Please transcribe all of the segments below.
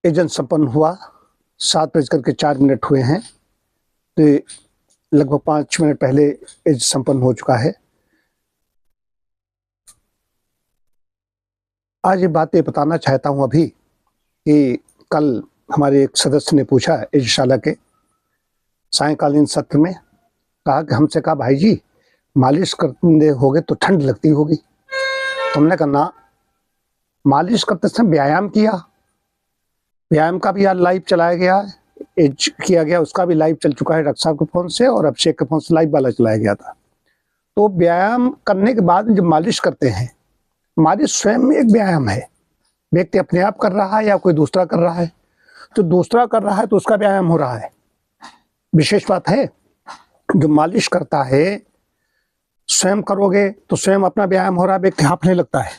Agent संपन्न हुआ। 7:04 हुए हैं, तो लगभग 5 मिनट पहले एज संपन्न हो चुका है। आज ये बात बताना चाहता हूं अभी कि कल हमारे एक सदस्य ने पूछा एजशाला के सायंकालीन सत्र में, कहा कि हमसे कहा भाई जी मालिश करते होगे तो ठंड लगती होगी। तुमने कहा ना, मालिश करते समय व्यायाम किया, व्यायाम का भी आज लाइव चलाया गया है, एज किया गया, उसका भी लाइव चल चुका है डॉक्टर साहब के फोन से, और अभिषेक के फोन से लाइव वाला चलाया गया था। तो व्यायाम करने के बाद जब मालिश करते हैं, मालिश स्वयं में एक व्यायाम है। व्यक्ति अपने आप कर रहा है या कोई दूसरा कर रहा है, तो दूसरा कर रहा है तो उसका व्यायाम हो रहा है। विशेष बात है, जो मालिश करता है स्वयं करोगे तो स्वयं अपना व्यायाम हो रहा है, व्यक्ति हाँफने लगता है।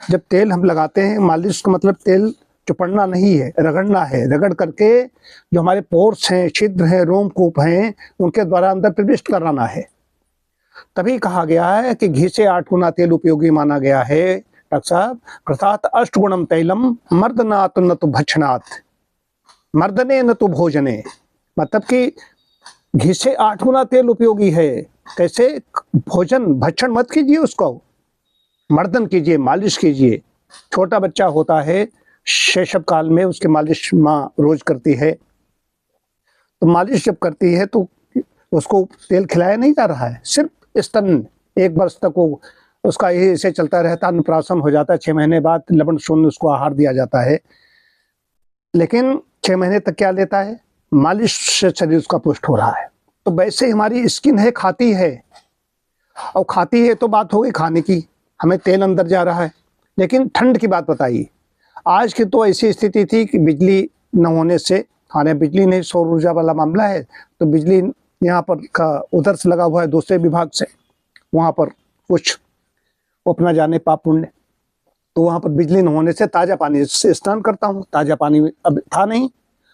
जब तेल हम लगाते हैं, मालिश का मतलब तेल चुपड़ना नहीं है, रगड़ना है। रगड़ करके जो हमारे पोर्स हैं, छिद्र हैं, रोमकूप हैं, उनके द्वारा अंदर प्रविष्ट कराना है। तभी कहा गया है कि घी से 8 गुना तेल उपयोगी माना गया है डॉक्टर साहब। कृतात् 8 गुणम तैलम मर्दनात् न तो भक्षणात् मर्दने न तो भोजने, मतलब कि घी से 8 गुना तेल उपयोगी है। कैसे? भोजन भक्षण मत कीजिए, उसको मर्दन कीजिए, मालिश कीजिए। छोटा बच्चा होता है, शैशव काल में उसकी मालिश माँ रोज करती है, तो मालिश जब करती है तो उसको तेल खिलाया नहीं जा रहा है, सिर्फ स्तन 1 वर्ष तक वो उसका यही ऐसे चलता रहता, अन्नप्राशन हो जाता है। 6 महीने बाद लवण शून्य उसको आहार दिया जाता है, लेकिन 6 महीने तक क्या लेता है? मालिश से शरीर उसका पुष्ट हो रहा है। तो वैसे हमारी स्किन है, खाती है, और खाती है तो बात हो गई खाने की, हमें तेल अंदर जा रहा है। लेकिन ठंड की बात बताइए, आज की तो ऐसी स्थिति थी कि बिजली न होने से, हमारे बिजली नहीं, सौर ऊर्जा वाला मामला है, तो बिजली यहाँ पर का उधर से लगा हुआ है दूसरे विभाग से, वहाँ पर कुछ अपना जाने पाप पुण्य, तो वहाँ पर बिजली न होने से ताज़ा पानी से स्नान करता हूँ। ताज़ा पानी अब था नहीं,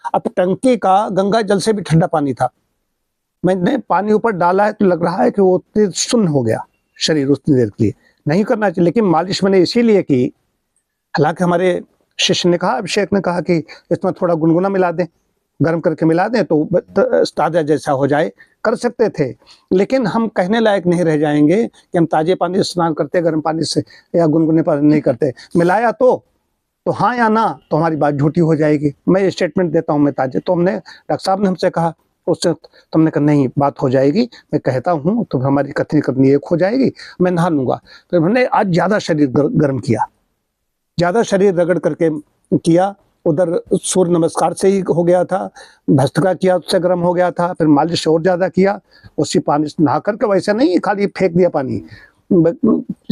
अब टंकी का गंगा जल से भी ठंडा पानी था। मैंने पानी ऊपर डाला है तो लग रहा है कि वो सुन्न हो गया शरीर उतनी देर के लिए। नहीं करना चाहिए, लेकिन मालिश मैंने इसीलिए की। हालांकि हमारे शिष्य ने कहा, अभिषेक ने कहा कि इसमें थोड़ा गुनगुना मिला दें, गर्म करके मिला दें तो ताज़ा जैसा हो जाए, कर सकते थे। लेकिन हम कहने लायक नहीं रह जाएंगे कि हम ताज़े पानी से स्नान करते, गर्म पानी से या गुनगुने पानी नहीं करते। मिलाया तो हाँ या ना, तो हमारी बात झूठी हो जाएगी। मैं स्टेटमेंट देता हूँ मैं ताज़े, तो हमने डॉक्टर साहब ने हमसे कहा, उससे तुमने कहा नहीं बात हो जाएगी, मैं कहता हूँ तो हमारी कथनी करनी एक हो जाएगी, मैं नहा लूँगा। तो हमने आज ज़्यादा शरीर गर्म किया, ज़्यादा शरीर रगड़ करके किया। उधर सूर्य नमस्कार से ही हो गया था, भस्त्रिका किया उससे गर्म हो गया था, फिर मालिश और ज़्यादा किया। उसी पानी से नहा करके, वैसे नहीं खाली फेंक दिया पानी,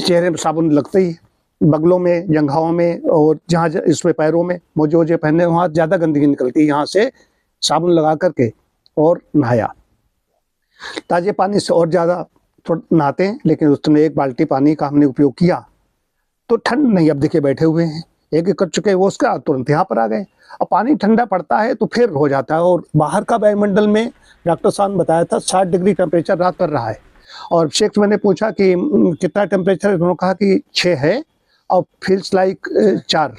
चेहरे में साबुन लगते ही, बगलों में, जंघाओं में, और जहाँ इसमें पैरों में मोजे वोजे पहने वहाँ ज़्यादा गंदगी निकलती है, यहाँ से साबुन लगा करके और नहाया। ताज़े पानी से और ज़्यादा थोड़ा नहाते हैं, लेकिन उसमें 1 बाल्टी पानी का हमने उपयोग किया तो ठंड नहीं। अब देखिए बैठे हुए हैं, एक कर चुके हैं, वो उसका तुरंत यहाँ पर आ गए। अब पानी ठंडा पड़ता है तो फिर हो जाता है। और बाहर का वायुमंडल में डॉक्टर साहब ने बताया था 60 डिग्री टेम्परेचर रात पर रहा है। और अभिषेक से मैंने पूछा कि कितना टेम्परेचर है, उन्होंने कहा कि 6 है और फील्स लाइक 4।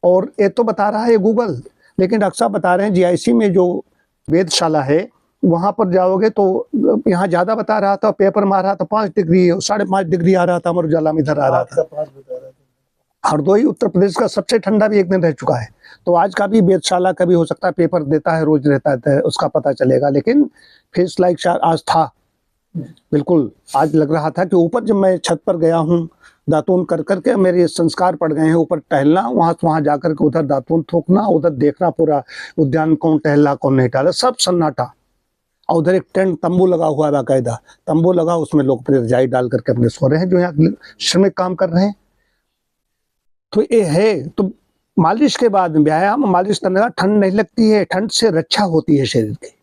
और ये तो बता रहा है गूगल, लेकिन डॉक्टर साहब बता रहे हैं जीआईसी में जो वेधशाला है वहाँ पर जाओगे तो यहाँ ज़्यादा बता रहा था, पेपर मार रहा था 5 डिग्री, 5.5 डिग्री आ रहा था, अमर उजाला में इधर आ रहा था। हरदोई उत्तर प्रदेश का सबसे ठंडा भी एक दिन रह चुका है। तो आज का भी वेधशाला का भी हो सकता है, पेपर देता है रोज रहता है, उसका पता चलेगा। लेकिन फेस लाइक 4 आज था, बिल्कुल आज लग रहा था कि ऊपर जब मैं छत पर गया हूँ दातून कर करके, मेरे संस्कार पड़ गए हैं ऊपर टहलना, वहाँ से वहाँ जाकर के उधर दातून थूकना, उधर देखना पूरा उद्यान, कौन टहला कौन नहीं टहला, सब सन्नाटा। और उधर एक टेंट तंबू लगा हुआ है, बाकायदा तंबू लगा, उसमें लोग अपने रजाई डाल करके अपने सो रहे हैं जो यहाँ श्रमिक काम कर रहे हैं। तो ये है। तो मालिश के बाद व्यायाम, मालिश करने का ठंड नहीं लगती है, ठंड से रक्षा होती है शरीर की।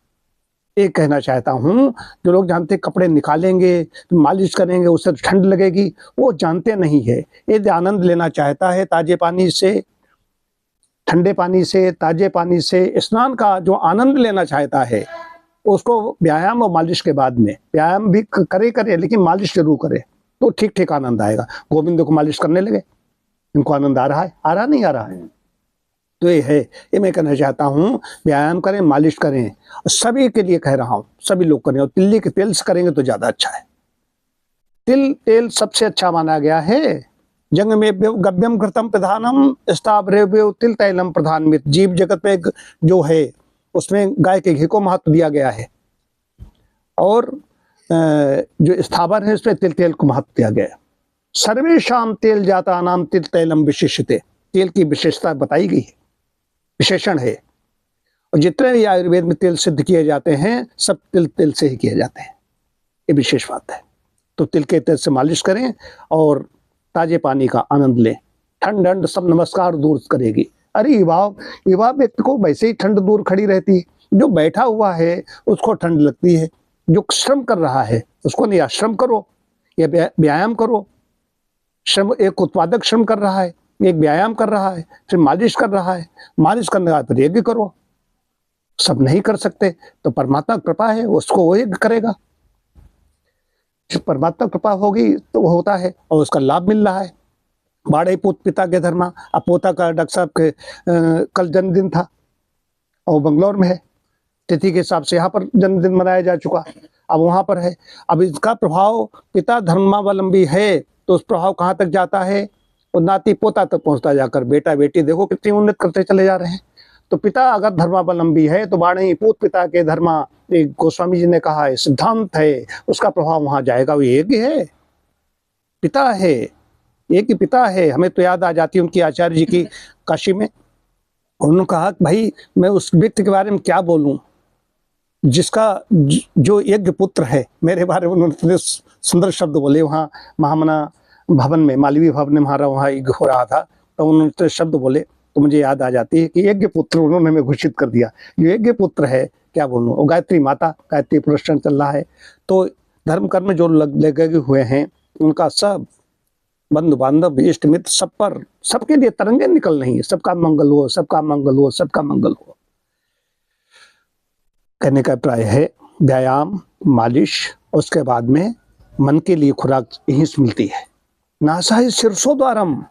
ये कहना चाहता हूँ, जो लोग जानते कपड़े निकालेंगे तो मालिश करेंगे उससे ठंड लगेगी, वो जानते नहीं है। यदि आनंद लेना चाहता है ताजे पानी से, ठंडे पानी से, ताजे पानी से स्नान का जो आनंद लेना चाहता है, उसको व्यायाम और मालिश के बाद में, व्यायाम भी करे लेकिन मालिश जरूर करे, तो ठीक ठीक आनंद आएगा। गोविंद को मालिश करने लगे, इनको आनंद आ रहा है, आ रहा नहीं आ रहा है? तो ये है, ये मैं कहना चाहता हूँ, व्यायाम करें, मालिश करें, और सभी के लिए कह रहा हूँ, सभी लोग करें, और तिल्ली के तेल से करेंगे तो ज़्यादा अच्छा है। तिल तेल सबसे अच्छा माना गया है। जंग में गव्यम घृतम प्रधानम स्थावरे तिल तैलम प्रधानमित। जीव जगत में जो है उसमें गाय के घी को महत्व दिया गया है, और जो स्थावर है उसमें तिल तेल को महत्व दिया गया है। सर्वेशाम तेल जाता नाम तिल तैलम विशिष्यते। तेल की विशेषता बताई गई है, विशेषण है, और जितने भी आयुर्वेद में तेल सिद्ध किए जाते हैं सब तिल से ही किए जाते हैं, ये विशेष बात है। तो तिल के तेल से मालिश करें और ताजे पानी का आनंद लें। ठंड सब नमस्कार दूर करेगी। अरे युवा व्यक्ति को वैसे ही ठंड दूर खड़ी रहती है, जो बैठा हुआ है उसको ठंड लगती है, जो श्रम कर रहा है उसको नहीं, श्रम करो या व्यायाम करो। श्रम, एक उत्पादक श्रम कर रहा है, एक व्यायाम कर रहा है, फिर मालिश कर रहा है, मालिश करने के बाद फिर यज्ञ करो। सब नहीं कर सकते तो परमात्मा कृपा है, उसको वो यज्ञ करेगा। जब परमात्मा कृपा होगी तो वो होता है और उसका लाभ मिल रहा है। बाड़े पुत पिता के धर्मा। अब पोता का डॉक्टर साहब के कल जन्मदिन था और बंगलौर में है, तिथि के हिसाब से यहाँ पर जन्मदिन मनाया जा चुका, अब वहाँ पर है। अब इसका प्रभाव पिता धर्मावलंबी है तो उस प्रभाव कहाँ तक जाता है, और नाती पोता तक पहुँचता जाकर। बेटा बेटी देखो कितनी उन्नत करते चले जा रहे हैं। तो पिता अगर धर्मावलंबी है तो बाणे पूत पिता के धर्मा, एक गोस्वामी जी ने कहा है, सिद्धांत है, उसका प्रभाव वहां जाएगा। वो एक ही है, पिता है, एक ही पिता है। हमें तो याद आ जाती है उनकी आचार्य जी की काशी में, उन्होंने कहा कि भाई मैं उस व्यक्ति के बारे में क्या बोलूं जिसका जो यज्ञ पुत्र है। मेरे बारे में उन्होंने सुंदर शब्द बोले वहाँ महामना भवन में, मालवीय भवन में हमारा वहाँ यज्ञ हो रहा था, तो उन्होंने शब्द बोले तो मुझे याद आ जाती है कि यज्ञ पुत्र उन्होंने हमें घोषित कर दिया। जो यज्ञ पुत्र है क्या बोलूं, और गायत्री माता, गायत्री पुरस्कार चल रहा है। तो धर्म कर्म जो लगे हुए हैं उनका सब बंधु बांधव इष्ट मित्र सब पर, सबके लिए तरंगे निकल रही है। सबका मंगल हो, सबका मंगल हो, सबका मंगल हो। कहने का अभिप्राय है व्यायाम, मालिश, उसके बाद में मन के लिए खुराक यहीं से मिलती है। नासा ही शीर्षो द्वारम।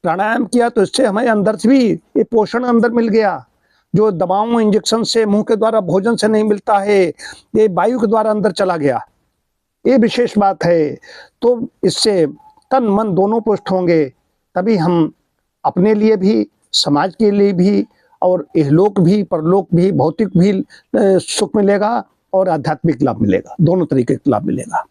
प्राणायाम किया तो इससे हमें अंदर से भी ये पोषण अंदर मिल गया, जो दवाओं इंजेक्शन से, मुंह के द्वारा, भोजन से नहीं मिलता है, ये वायु के द्वारा अंदर चला गया। ये विशेष बात है। तो इससे तन मन दोनों पुष्ट होंगे, तभी हम अपने लिए भी, समाज के लिए भी, और इहलोक भी, परलोक भी, भौतिक भी सुख मिलेगा और आध्यात्मिक लाभ मिलेगा, दोनों तरीके का लाभ मिलेगा।